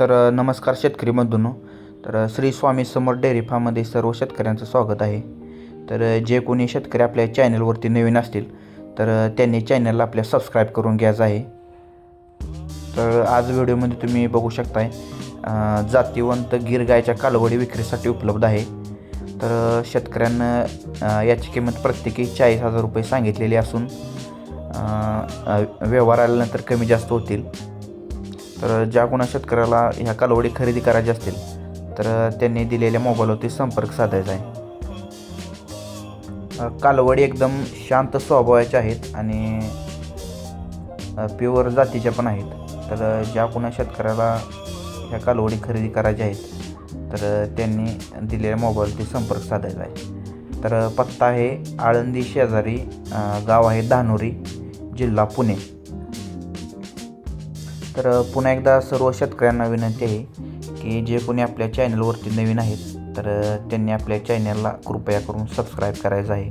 नमस्कार शेतकरी बंधूंनो. श्री स्वामी समर्थ डेअरी फार्ममध्ये सर्व शेतकऱ्यांचं स्वागत आहे. जे कोणी शेतकरी आपल्या चॅनलवरती नवीन असतील त्यांनी चॅनलला आपल्या सबस्क्राईब करून घ्यायचं आहे. आज व्हिडिओमध्ये तुम्ही बघू शकताय जातीवंत गीर गायच्या कालवडी विक्रीसाठी उपलब्ध आहे. शेतकऱ्यांना याची किंमत प्रत्येकी 40,000 रुपये सांगितलेली असून व्यवहार आल्यानंतर कमी जास्त होतील. ज्या कोणा शेतकऱ्याला ह्या कालवडी खरेदी करायची असतील त्यांनी दिलेल्या मोबाईलवरती संपर्क साधायचा आहे. कालवडी एकदम शांत स्वभावाच्या आहेत आणि प्युअर जातीच्या पण आहेत. ज्या कोणा शेतकऱ्याला ह्या कालवडी खरेदी करायच्या आहेत त्यांनी दिलेल्या मोबाईलवरती संपर्क साधायचा आहे. पत्ता आहे आळंदी शेजारी, गाव आहे धानोरी, जिल्हा पुणे. पुन्हा एकदा सर्व शेतकऱ्यांना विनंती आहे की जे कोणी आपल्या चॅनलवरती नवीन आहेत त्यांनी आपल्या चॅनलला कृपया करून सबस्क्राईब करायचं आहे.